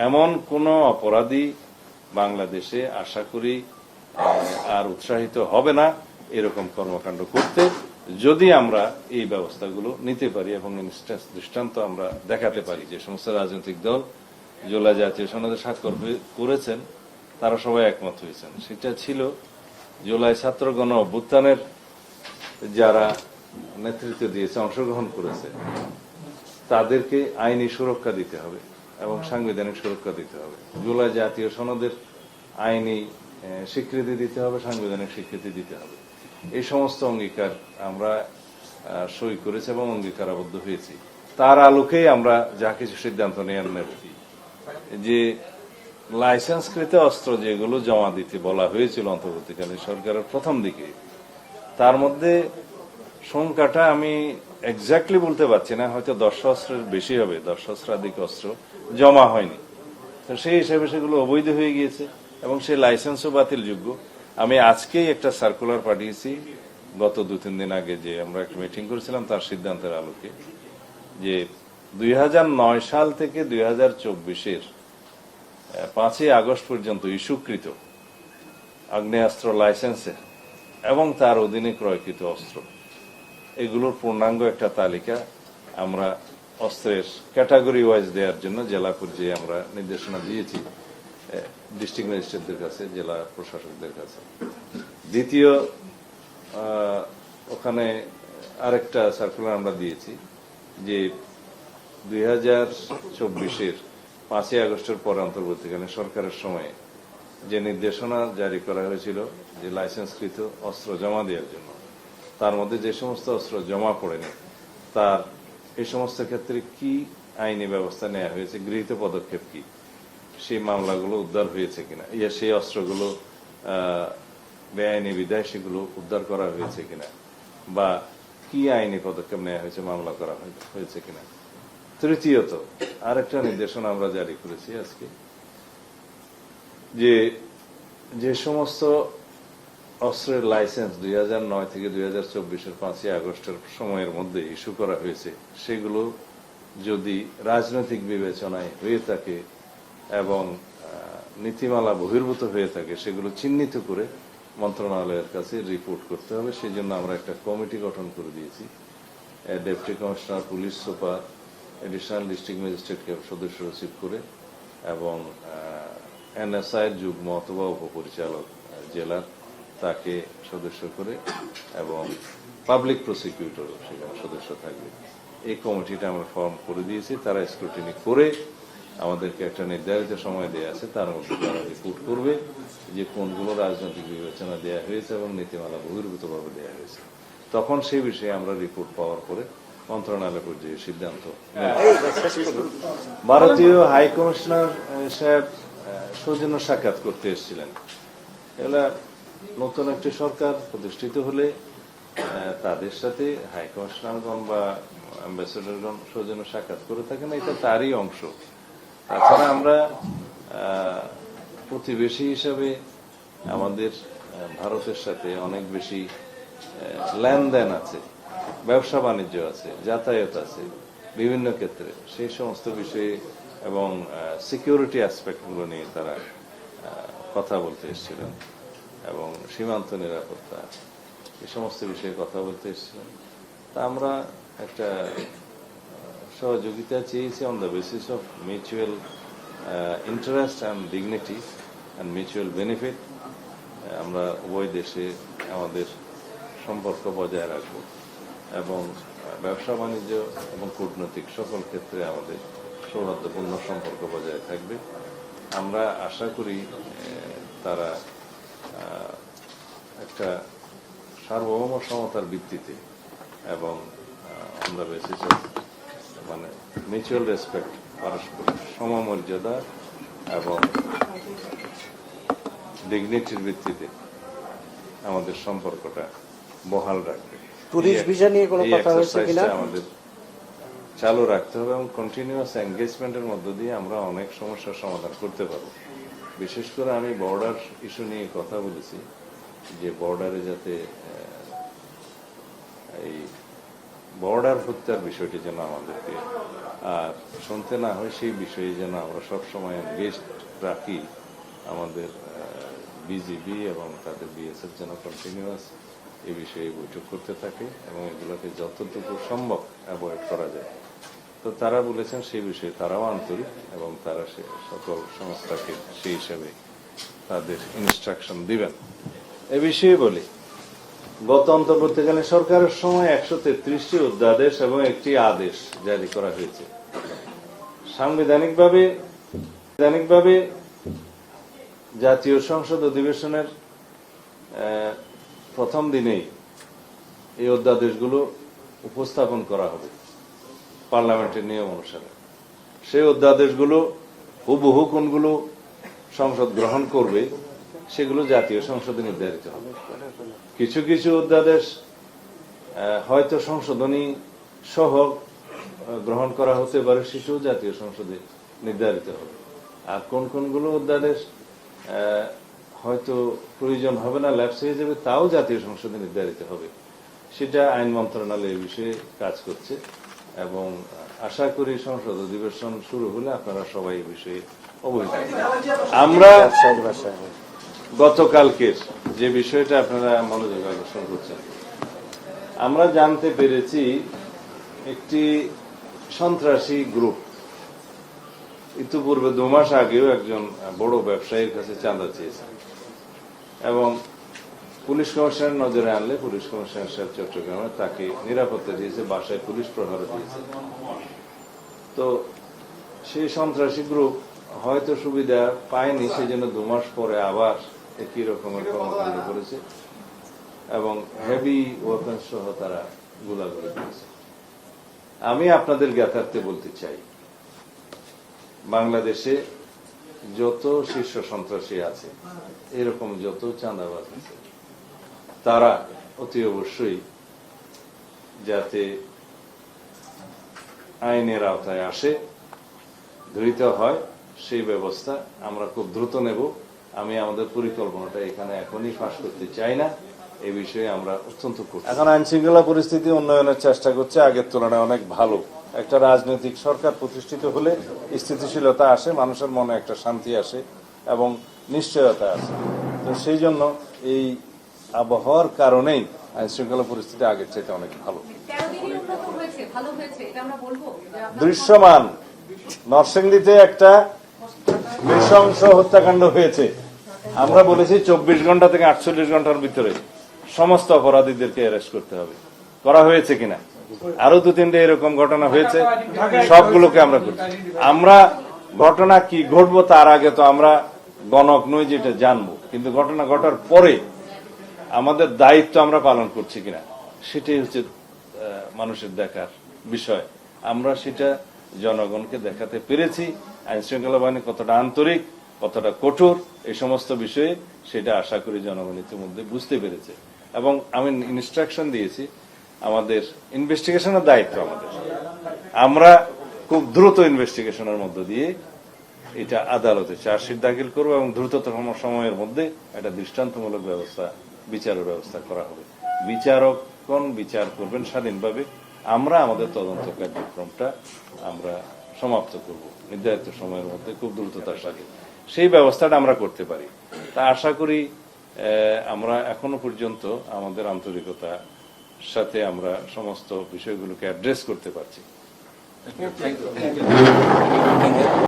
এমন কোনো অপরাধী বাংলাদেশে আশা করি আর উৎসাহিত হবে না এরকম কর্মকাণ্ড করতে, যদি আমরা এই ব্যবস্থাগুলো নিতে পারি এবং দৃষ্টান্ত আমরা দেখাতে পারি। যে সমস্ত রাজনৈতিক দল জুলাই জাতীয় সনদে স্বাক্ষর করেছেন তারা সবাই একমত হয়েছেন। সেটা ছিল জুলাই ছাত্র গণ অভ্যুত্থানের যারা নেতৃত্ব দিয়েছে, অংশগ্রহণ করেছে, তাদেরকে আইনি সুরক্ষা দিতে হবে এবং সাংবিধানিক সুরক্ষা দিতে হবে। জুলাই জাতীয় সনদের আইনি স্বীকৃতি দিতে হবে, সাংবিধানিক স্বীকৃতি দিতে হবে। এই সমস্ত অঙ্গীকার আমরা সই করেছি এবং অঙ্গীকারাবদ্ধ হয়েছি। তার আলোকেই আমরা যা কিছু সিদ্ধান্ত নেব, যে লাইসেন্সকৃত অস্ত্র যেগুলো জমা দিতে বলা হয়েছিল অন্তর্বর্তীকালীন সরকারের প্রথম দিকে, তার মধ্যে সংখ্যাটা আমি এক্স্যাক্টলি বলতে পারছি না, হয়তো 10 অস্ত্রের বেশি হবে, 10 সহস্রাধিক অস্ত্র জমা হয়নি। তো সেই হিসেবে সেগুলো অবৈধ হয়ে গিয়েছে এবং সেই লাইসেন্সও বাতিলযোগ্য। আমি আজকেই একটা সার্কুলার পাঠিয়েছি, গত 2-3 দিন আগে যে আমরা একটা মিটিং করেছিলাম তার সিদ্ধান্তের আলোকে, যে 2009 সাল থেকে 2024-এর 5ই আগস্ট পর্যন্ত ইস্যুকৃত আগ্নেয়াস্ত্র লাইসেন্সের এবং তার অধীনে ক্রয়কৃত অস্ত্র, এগুলোর পূর্ণাঙ্গ একটা তালিকা আমরা অস্ত্রের ক্যাটাগরি ওয়াইজ দেওয়ার জন্য জেলা পর্যায়ে আমরা নির্দেশনা দিয়েছি ডিস্ট্রিক্ট ম্যাজিস্ট্রেটদের কাছে, জেলা প্রশাসকদের কাছে। দ্বিতীয়, ওখানে আরেকটা সার্কুলার আমরা দিয়েছি যে 2024-এর 5ই আগস্টের পরে অন্তর্বর্তীকালীন সরকারের সময়ে যে নির্দেশনা জারি করা হয়েছিল যে লাইসেন্সকৃত অস্ত্র জমা দেওয়ার জন্য, তার মধ্যে যে সমস্ত অস্ত্র জমা পড়েনি তার এই সমস্ত ক্ষেত্রে কি আইনি ব্যবস্থা নেওয়া হয়েছে, গৃহীত পদক্ষেপ কি, সেই মামলাগুলো উদ্ধার হয়েছে কিনা, সেই অস্ত্রগুলো বেআইনি বিধায় সেগুলো উদ্ধার করা হয়েছে কিনা, বা কি আইনি পদক্ষেপ নেওয়া হয়েছে, মামলা করা হয়েছে কিনা। তৃতীয়ত, আরেকটা নির্দেশনা আমরা জারি করেছি আজকে, যে সমস্ত অস্ত্রের লাইসেন্স 2009 থেকে 2024-এর 5ই আগস্টের সময়ের মধ্যে ইস্যু করা হয়েছে, সেগুলো যদি রাজনৈতিক বিবেচনায় হয়ে থাকে এবং নীতিমালা বহির্ভূত হয়ে থাকে, সেগুলো চিহ্নিত করে মন্ত্রণালয়ের কাছে রিপোর্ট করতে হবে। সেই জন্য আমরা একটা কমিটি গঠন করে দিয়েছি, deputy commissioner, police super, additional district ম্যাজিস্ট্রেটকে সদস্য সচিব করে এবং এনএসআই যুগ্ম অথবা উপপরিচালক জেলার তাকে সদস্য করে এবং পাবলিক প্রসিকিউটর সেখানে সদস্য থাকবে। এই কমিটিটা আমরা ফর্ম করে দিয়েছি। তারা স্ক্রুটিনি করে আমাদেরকে একটা নির্ধারিত সময় দেওয়া আছে, তার মধ্যে তারা রিপোর্ট করবে যে কোনগুলো রাজনৈতিক বিবেচনা দেওয়া হয়েছে এবং নীতিমালা বহির্ভূতভাবে দেওয়া হয়েছে। তখন সেই বিষয়ে আমরা রিপোর্ট পাওয়ার পরে মন্ত্রণালয় পর্যায়ে সিদ্ধান্ত। ভারতীয় হাই কমিশনার সাহেব সৌজন্য সাক্ষাৎ করতে এসেছিলেন। এগুলা নতুন একটি সরকার প্রতিষ্ঠিত হলে তাদের সাথে হাই কমিশনারগণ বা অ্যাম্বাসেডরগণ সৌজন্য সাক্ষাৎ করে থাকেন, এটা তারই অংশ। তাছাড়া আমরা প্রতিবেশী হিসাবে আমাদের ভারতের সাথে অনেক বেশি লেনদেন আছে, ব্যবসা বাণিজ্য আছে, যাতায়াত আছে বিভিন্ন ক্ষেত্রে। সেই সমস্ত বিষয়ে এবং সিকিউরিটি অ্যাসপেক্টগুলো নিয়ে তারা কথা বলতে এসেছিলেন এবং সীমান্ত নিরাপত্তা, এই সমস্ত বিষয়ে কথা বলতে এসেছিলেন। তা আমরা একটা সহযোগিতা চেয়েছি on the basis of mutual interest and dignity and mutual benefit. আমরা উভয় দেশে আমাদের সম্পর্ক বজায় রাখব এবং ব্যবসা বাণিজ্য এবং কূটনৈতিক সকল ক্ষেত্রে আমাদের সৌহার্দ্যপূর্ণ সম্পর্ক বজায় থাকবে। আমরা আশা করি তারা একটা সার্বভৌম সমতার ভিত্তিতে এবং আমরা বেসিস মানে মিউচুয়াল রেসপেক্ট, পারস্পরিক সমমর্যাদা এবং ডিগনিটির ভিত্তিতে আমাদের সম্পর্কটা বহাল রাখবে। টুরিস্ট ভিসা নিয়ে কোনো কথা হয়েছে কিনা আমাদের চালু রাখতে হবে এবং কন্টিনিউয়াস এঙ্গেজমেন্টের মধ্য দিয়ে আমরা অনেক সমস্যার সমাধান করতে পারবো। বিশেষ করে আমি বর্ডার ইস্যু নিয়ে কথা বলেছি, যে বর্ডারে যাতে এই বর্ডার হত্যার বিষয়টি যেন আমাদেরকে আর শুনতে না হয় সেই বিষয়ে যেন আমরা সবসময় এনগেজ রাখি আমাদের বিজিবি এবং তাদের বিএসএফ যেন কন্টিনিউয়াস এই বিষয়ে বৈঠক করতে থাকে এবং এগুলোকে যতটুকু সম্ভব অ্যাভয়েড করা যায়। তো তারা বলেছেন সেই বিষয়ে তারাও আন্তরিক এবং তারা সকল সংস্থাকে সেই হিসাবে তাদের ইনস্ট্রাকশন দিবেন। এ বিষয়ে বলি, গত অন্তর্বর্তীকালীন সরকারের সময় 133টি অধ্যাদেশ এবং একটি আদেশ জারি করা হয়েছে। সাংবিধানিকভাবে জাতীয় সংসদ অধিবেশনের প্রথম দিনেই এই অধ্যাদেশগুলো উপস্থাপন করা হবে পার্লামেন্টের নিয়ম অনুসারে। সেই অধ্যাদেশগুলো হুবহু কোনগুলো সংসদ গ্রহণ করবে সেগুলো জাতীয় সংসদে নির্ধারিত হবে। কিছু কিছু অধ্যাদেশ হয়তো সংশোধনী সহ গ্রহণ করা হতে পারে, সেটাও জাতীয় সংসদে নির্ধারিত হবে। আর কোন কোনগুলো অধ্যাদেশ হয়তো প্রয়োজন হবে না, ল্যাপস হয়ে যাবে, তাও জাতীয় সংসদে নির্ধারিত হবে। সেটা আইন মন্ত্রণালয় এই বিষয়ে কাজ করছে এবং আশা করি সংসদ অধিবেশন শুরু হলে আপনারা সবাই এই বিষয়ে অবহিত। আমরা গতকালকের যে বিষয়টা আপনারা মনোযোগ আকর্ষণ করছেন, আমরা জানতে পেরেছি একটি সন্ত্রাসী গ্রুপ ইতিপূর্বে 2 মাস আগেও একজন বড় ব্যবসায়ীর কাছে চাঁদা চেয়েছে এবং পুলিশ কমিশনার নজরে আনলে পুলিশ কমিশনার সাহেব চট্টগ্রামে তাকে নিরাপত্তা দিয়েছে, বাসায় পুলিশ প্রহরা দিয়েছে। তো সেই সন্ত্রাসী গ্রুপ হয়তো সুবিধা পায়নি, সেই জন্য 2 মাস পরে আবার একই রকমের কর্মকাণ্ড করেছে এবং হেভি ওয়েপন্স সহ তারা গোলাগুলি করেছে। আমি আপনাদের জ্ঞাতার্থে বলতে চাই, বাংলাদেশে যত শীর্ষ সন্ত্রাসী আছে, এরকম যত চাঁদাবাজ আছে, তারা অতি অবশ্যই যাতে আইনের আওতায় আসে, ধৃত হয়, সেই ব্যবস্থা আমরা খুব দ্রুত নেব। আমি আমাদের পরিকল্পনাটা এখানে এখনই ফাঁস করতে চাই না, এই বিষয়ে আমরা অত্যন্ত এখন আইন শৃঙ্খলা পরিস্থিতি উন্নয়নের চেষ্টা করছে, আগের তুলনায় অনেক ভালো। একটা রাজনৈতিক সরকার প্রতিষ্ঠিত হলে স্থিতিশীলতা আসে, মানুষের মনে একটা শান্তি আসে এবং নিশ্চয়তা আসে। তো সেই জন্য এই আবহাওয়ার কারণেই আইন শৃঙ্খলা পরিস্থিতি আগের চাইতে অনেক ভালো দৃশ্যমান। নরসিংদীতে একটা নৃশংস হত্যাকাণ্ড হয়েছে। আমরা বলেছি 24 ঘন্টা থেকে 48 ঘন্টার ভিতরে সমস্ত অপরাধীদেরকে অ্যারেস্ট করতে হবে। করা হয়েছে কিনা? আরো 2-3টে এরকম ঘটনা হয়েছে, সবগুলোকে আমরা করছি। আমরা ঘটনা কি ঘটবো তার আগে তো আমরা গণক নই যেটা জানবো, কিন্তু ঘটনা ঘটার পরে আমাদের দায়িত্ব আমরা পালন করছি কিনা সেটাই হচ্ছে মানুষের দেখার বিষয়। আমরা সেটা জনগণকে দেখাতে পেরেছি। আইন শৃঙ্খলা বাহিনী কতটা আন্তরিক, কতটা কঠোর, এই সমস্ত বিষয়ে সেটা আশা করি জনগণ ইতিমধ্যে বুঝতে পেরেছে এবং আমি ইনস্ট্রাকশন দিয়েছি, আমাদের ইনভেস্টিগেশনের দায়িত্ব আমাদের। আমরা খুব দ্রুত ইনভেস্টিগেশনের মধ্য দিয়ে এটা আদালতে চার্জশিট দাখিল করবো এবং দ্রুততম সময়ের মধ্যে একটা দৃষ্টান্তমূলক ব্যবস্থা, বিচারের ব্যবস্থা করা হবে। বিচারকগণ বিচার করবেন স্বাধীনভাবে। আমরা আমাদের তদন্ত কার্যক্রমটা আমরা সমাপ্ত করব নির্ধারিত সময়ের মধ্যে খুব দ্রুততার সাথে। সেই ব্যবস্থাটা আমরা করতে পারি, তা আশা করি আমরা এখনো পর্যন্ত আমাদের আন্তরিকতার সাথে আমরা সমস্ত বিষয়গুলোকে অ্যাড্রেস করতে পারছি।